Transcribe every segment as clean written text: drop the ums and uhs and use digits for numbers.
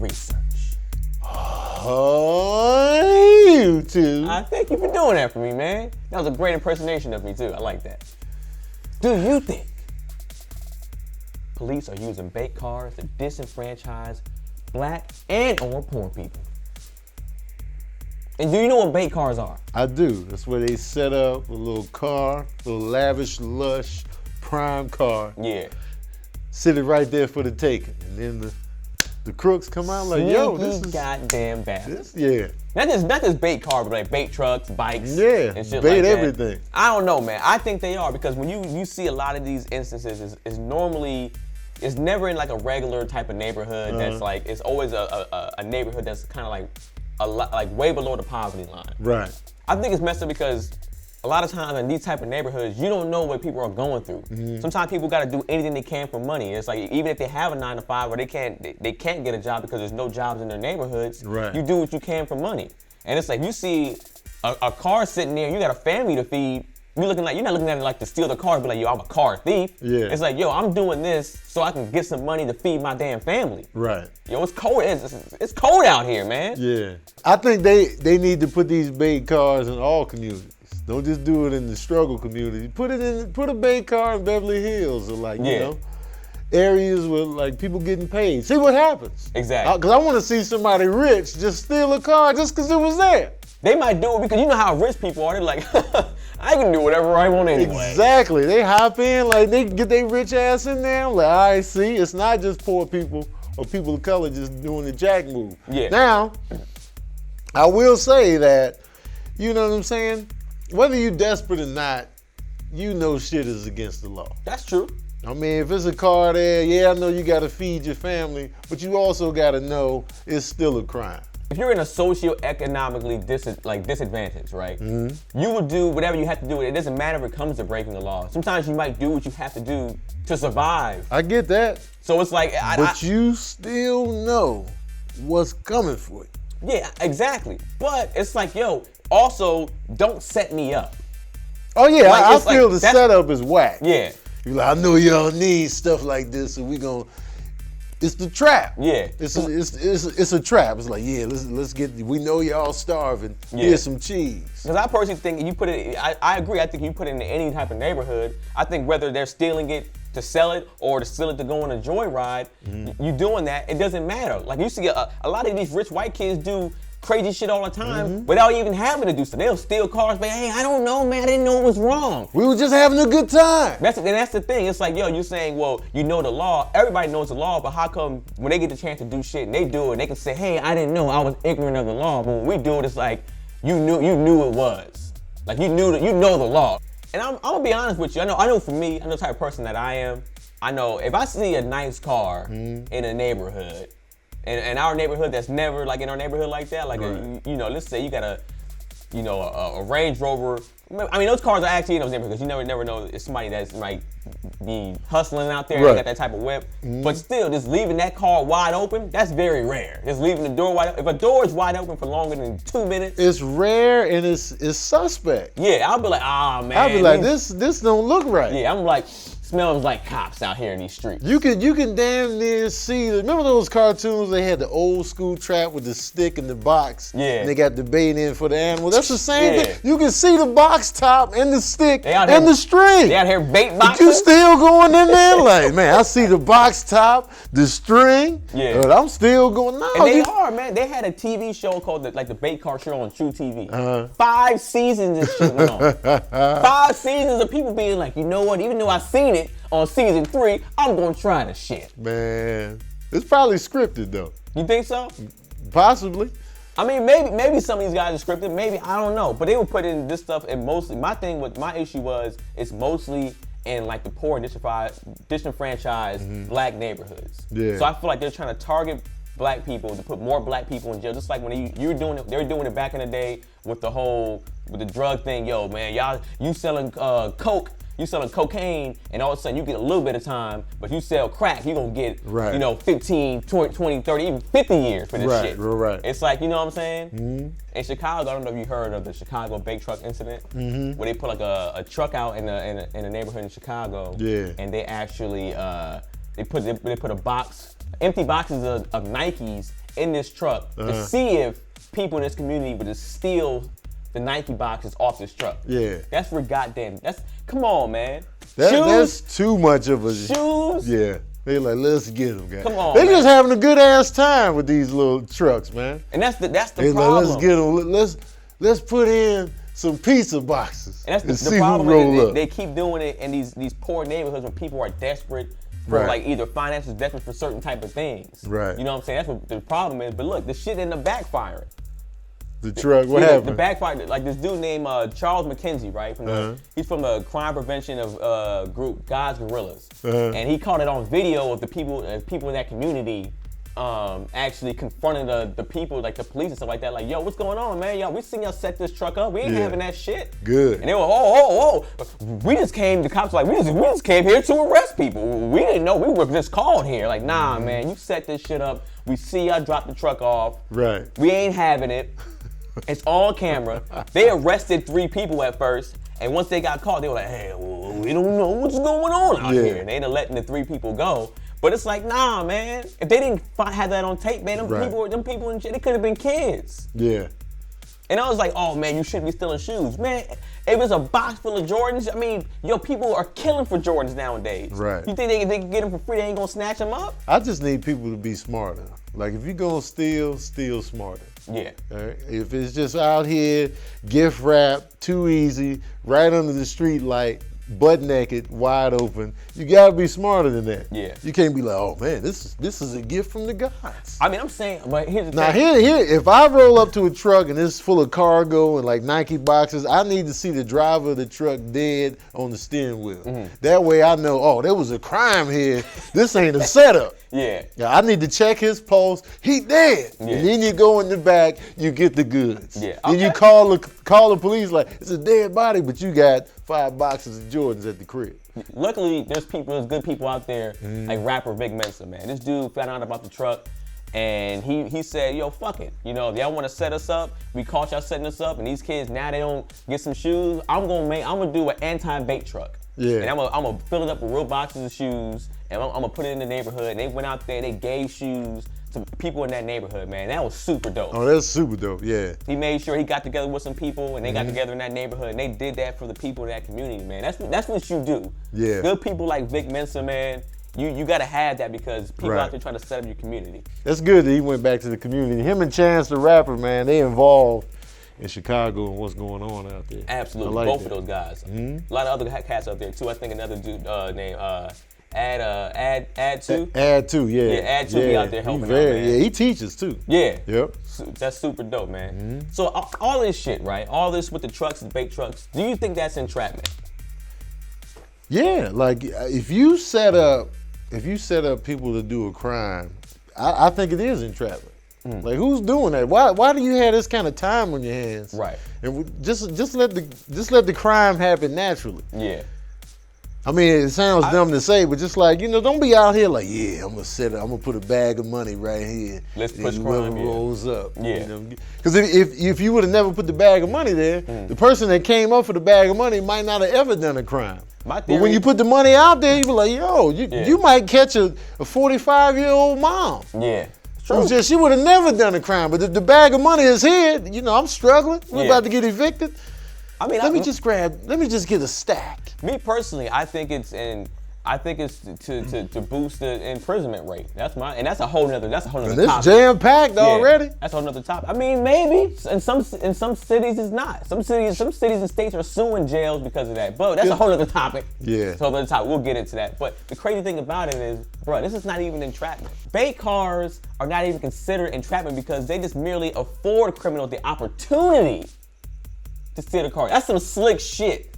research. Oh, you too. I thank you for doing that for me, man. That was a great impersonation of me, too. I like that. Do you think police are using bait cars to disenfranchise black and or poor people? And do you know what bait cars are? I do. That's where they set up a little car, a little lavish, lush, prime car. Yeah. Sit it right there for the taking. And then the crooks come out like, yo, this is goddamn bad. Yeah. Not just bait car, but like bait trucks, bikes, yeah, and shit bait like that. everything. I don't know, man. I think they are because when you see a lot of these instances, it's normally, it's never in like a regular type of neighborhood that's like, it's always a neighborhood that's kind of like way below the poverty line. Right. I think it's messed up because a lot of times in these type of neighborhoods, you don't know what people are going through. Sometimes people got to do anything they can for money. It's like even if they have a 9-to-5 or they can't get a job because there's no jobs in their neighborhoods. Right. You do what you can for money. And it's like you see a car sitting there, you got a family to feed. You're not looking at it like to steal the car, but like, yo, I'm a car thief. Yeah. It's like, yo, I'm doing this so I can get some money to feed my damn family. Right. Yo, it's cold. It's cold out here, man. Yeah. I think they need to put these bait cars in all communities. Don't just do it in the struggle community. Put a bait car in Beverly Hills or like, you know, areas where like people getting paid. See what happens. Exactly. Because I want to see somebody rich just steal a car just because it was there. They might do it because you know how rich people are. They're like, I can do whatever I want anyway. Exactly. They hop in, like they get their rich ass in there. I'm like, all right, see, it's not just poor people or people of color just doing the jack move. Yeah. Now, I will say that, you know what I'm saying? Whether you desperate or not, you know shit is against the law. That's true. I mean, if it's a car there, yeah, I know you got to feed your family, but you also got to know it's still a crime. If you're in a socioeconomically disadvantaged, right? You would do whatever you have to do. It doesn't matter if it comes to breaking the law. Sometimes you might do what you have to do to survive. I get that. So it's like, but you still know what's coming for you. Yeah, exactly. But it's like, yo, also don't set me up. Oh yeah, like, I feel the setup is whack. Yeah. You're like, I know y'all need stuff like this, so we gonna. It's the trap. Yeah. It's a trap. It's like, yeah, let's get. We know y'all starving. Yeah. Here's some cheese. Because I personally think you put it. I agree. I think you put it in any type of neighborhood. I think whether they're stealing it to sell it or to steal it to go on a joyride, you doing that. It doesn't matter. Like you see a lot of these rich white kids do crazy shit all the time without even having to do so. They'll steal cars, but hey, I don't know, man. I didn't know it was wrong. We were just having a good time. That's the thing. It's like, yo, you're saying, well, you know the law. Everybody knows the law, but how come when they get the chance to do shit and they do it, they can say, hey, I didn't know. I was ignorant of the law. But when we do it, it's like you knew it was. Like you know the law. And I'm gonna be honest with you. I know for me, I know the type of person that I am. I know if I see a nice car in a neighborhood. In our neighborhood, that's never like in our neighborhood like that. Like, let's say you got a Range Rover. I mean, those cars are actually in those neighborhoods. You never know it's somebody that's might be hustling out there. Right. They got that type of whip. But still, just leaving that car wide open, that's very rare. Just leaving the door wide open. If a door is wide open for longer than 2 minutes, it's rare and it's suspect. Yeah, I'll be like, man. I'll be like, this don't look right. Yeah, I'm like, smells like cops out here in these streets. You can damn near see. Remember those cartoons? They had the old school trap with the stick in the box. Yeah. And they got the bait in for the animal. That's the same thing. You can see the box top and the stick and the string. They out here bait boxing. But you still going in there like, man, I see the box top, the string. Yeah. But I'm still going. No, and they are, man. They had a TV show called the Bait Car Show on True TV. 5 seasons this shit went on. 5 seasons of people being like, you know what? Even though I seen it on season 3, I'm gonna try the shit. Man, it's probably scripted though. You think so? Possibly. I mean, maybe some of these guys are scripted. Maybe, I don't know. But they would put in this stuff, and mostly my issue was it's mostly in like the poor, disenfranchised black neighborhoods. Yeah. So I feel like they're trying to target black people to put more black people in jail. Just like when they were doing it back in the day with the drug thing. Yo, man, you selling coke. You selling cocaine, and all of a sudden you get a little bit of time, but you sell crack, you're going to get, 15, 20, 30, even 50 years for this shit. Right. It's like, you know what I'm saying? In Chicago, I don't know if you heard of the Chicago bait truck incident, where they put like a truck out in a neighborhood in Chicago, and they actually, they put a box empty boxes of Nikes in this truck to see if people in this community would just steal the Nike boxes off this truck. Yeah. That's for goddamn. Come on, man. That's too much of a shoes. Yeah. They like, let's get them, guys. Come on, They man. just having a good ass time with these little trucks, man. And that's the They problem. like, let's get them. Let's put in some pizza boxes and that's the see problem. who roll up. They keep doing it in these poor neighborhoods where people are desperate for Right. like either finances, desperate for certain type of things. Right. You know what I'm saying? That's what the problem is. But look, the shit ended up backfiring. The truck, what The happened? backfire, like this dude named Charles McKenzie, right? He's from the crime prevention of group God's Gorillas, and he caught it on video of the people in that community actually confronting the people, like the police and stuff like that. Like, yo, what's going on, man? Yo, we seen y'all set this truck up. We ain't having that shit. Good. And they were, oh. We just came. The cops were like, we just came here to arrest people. We didn't know we were just called here. Like, nah, man, you set this shit up. We see y'all drop the truck off. Right. We ain't having it. It's on camera. They arrested 3 people at first, and once they got caught, they were like, hey, well, we don't know what's going on out here. And they ended up letting the 3 people go. But it's like, nah, man. If they didn't have that on tape, man, them people in jail, they could have been kids. Yeah. And I was like, oh, man, you shouldn't be stealing shoes. Man, if it's a box full of Jordans, I mean, yo, people are killing for Jordans nowadays. Right. You think they can get them for free, they ain't gonna snatch them up? I just need people to be smarter. Like, if you're gonna steal smarter. Yeah. All right? If it's just out here, gift wrap, too easy, right under the street light, butt naked, wide open, you gotta be smarter than that. Yeah. You can't be like, oh man, this is a gift from the gods. I mean, I'm saying, but here's the Now thing. here, if I roll up to a truck and it's full of cargo and like Nike boxes, I need to see the driver of the truck dead on the steering wheel. That way I know, oh, there was a crime here. This ain't a setup. Yeah. I need to check his pulse. He dead. Yeah. And then you go in the back, you get the goods. Yeah. Then you call the police like, it's a dead body, but you got 5 boxes of Jordans at the crib. Luckily, there's good people out there, like rapper Vic Mensa, man. This dude found out about the truck, and he said, yo, fuck it. You know, if y'all want to set us up, we caught y'all setting us up, and these kids, now they don't get some shoes, I'm gonna do an anti-bait truck. Yeah. And I'm gonna fill it up with real boxes of shoes, and I'm gonna put it in the neighborhood. And they went out there, they gave shoes to people in that neighborhood, man. That was super dope. Oh, that's super dope, yeah. He made sure he got together with some people, and they got together in that neighborhood, and they did that for the people in that community, man. That's what you do. Yeah. Good people like Vic Mensa, man. You gotta have that because people out there trying to set up your community. That's good that he went back to the community. Him and Chance the Rapper, man, they involved in Chicago and what's going on out there. Absolutely, like both that. of those guys. A lot of other cats out there too. I think another dude named Add Two. Add Two, yeah. Yeah, Add Two be out there helping out, man. Yeah, he teaches too. Yeah. Yep. That's super dope, man. So all this shit, right? All this with the trucks and bait trucks. Do you think that's entrapment? Yeah, like if you set up people to do a crime, I think it is entrapment. Like who's doing that? Why do you have this kind of time on your hands? Right. And just let the crime happen naturally. Yeah. I mean, it sounds dumb to say, but just like, don't be out here like, yeah, I'm gonna put a bag of money right here. Let's push whoever crime, rolls up. Yeah. Because if you would have never put the bag of money there, the person that came up for the bag of money might not have ever done a crime. But when you put the money out there, you be like, yo, you might catch a 45-year-old mom. Yeah. She would have never done a crime, but if the bag of money is here, I'm struggling. We're about to get evicted. I mean, let me just get a stack. Me personally, I think it's to boost the imprisonment rate. That's a whole nother topic. It's jam packed already. That's a whole nother topic. I mean, maybe in some cities it's not. Some cities and states are suing jails because of that. But that's a whole other topic. Yeah. So another topic. We'll get into that. But the crazy thing about it is, bro, this is not even entrapment. Bait cars are not even considered entrapment because they just merely afford criminals the opportunity to steal the car. That's some slick shit.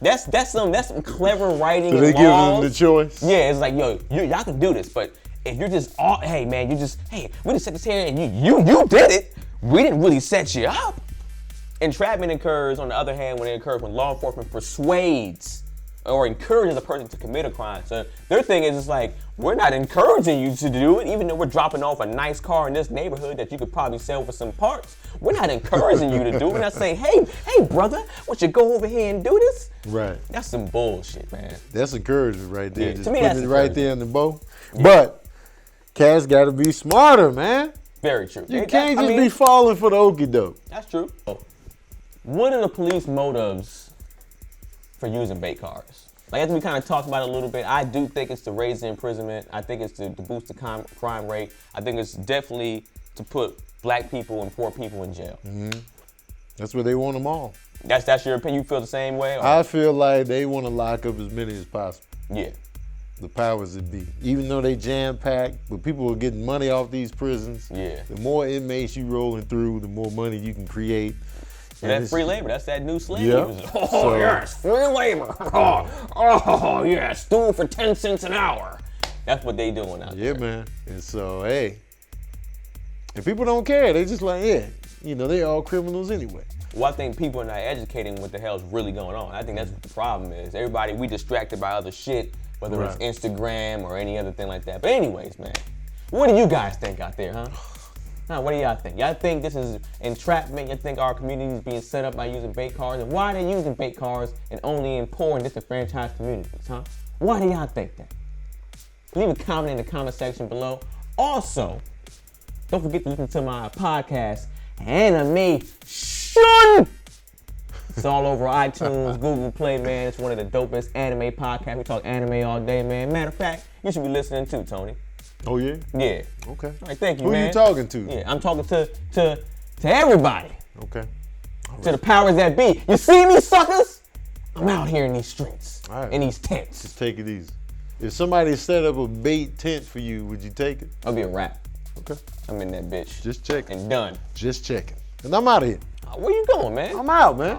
That's some clever writing. So they give them the choice. Yeah, it's like, yo, y'all can do this, but if you're just hey man, we just set this here and you did it. We didn't really set you up. Entrapment occurs, on the other hand, when law enforcement persuades or encourages a person to commit a crime. So their thing is, it's like, we're not encouraging you to do it, even though we're dropping off a nice car in this neighborhood that you could probably sell for some parts. We're not encouraging you to do it. We're not saying, hey brother, why don't you go over here and do this? Right. That's some bullshit, man. That's encouragement right there. Yeah, Just to me, putting that's it right there in the bow. Yeah. But Cats got to be smarter, man. Very true. You can't just be falling for the okie doke. That's true. What are the police motives for using bait cars? Like, as we kind of talked about it a little bit, I do think it's to raise the imprisonment. I think it's to boost the crime rate. I think it's definitely to put black people and poor people in jail. Mm-hmm. That's where they want them all. That's your opinion? You feel the same way? Or? I feel like they want to lock up as many as possible. Yeah. The powers that be. Even though they jam-packed, but people are getting money off these prisons. Yeah. The more inmates you rolling through, the more money you can create. That's free labor. That's that new slavery. Yep. Oh, yes, free labor. Oh, yes, do it for 10 cents an hour. That's what they doing out there. Yeah, man. And so, hey, and people don't care. They just like, yeah, they all criminals anyway. Well, I think people are not educating what the hell's really going on. I think that's what the problem is. Everybody, we distracted by other shit, whether it's Instagram or any other thing like that. But anyways, man, what do you guys think out there, huh? What do y'all think? Y'all think this is entrapment? You think our community is being set up by using bait cars? And why are they using bait cars and only in poor and disenfranchised communities, huh? Why do y'all think that? Leave a comment in the comment section below. Also, don't forget to listen to my podcast, Animation. It's all over iTunes, Google Play, man. It's one of the dopest anime podcasts. We talk anime all day, man. Matter of fact, you should be listening too, Tony. Oh, yeah? Yeah. Okay. All right, thank you, Who man. Who you talking to? Yeah, I'm talking to everybody. Okay. To the powers that be. You see me, suckers? I'm out here in these streets, in these tents. Just take it easy. If somebody set up a bait tent for you, would you take it? I'll be a wrap. Okay. I'm in that bitch. Just checking. And done. Just checking. And I'm out of here. Where you going, man? I'm out, man.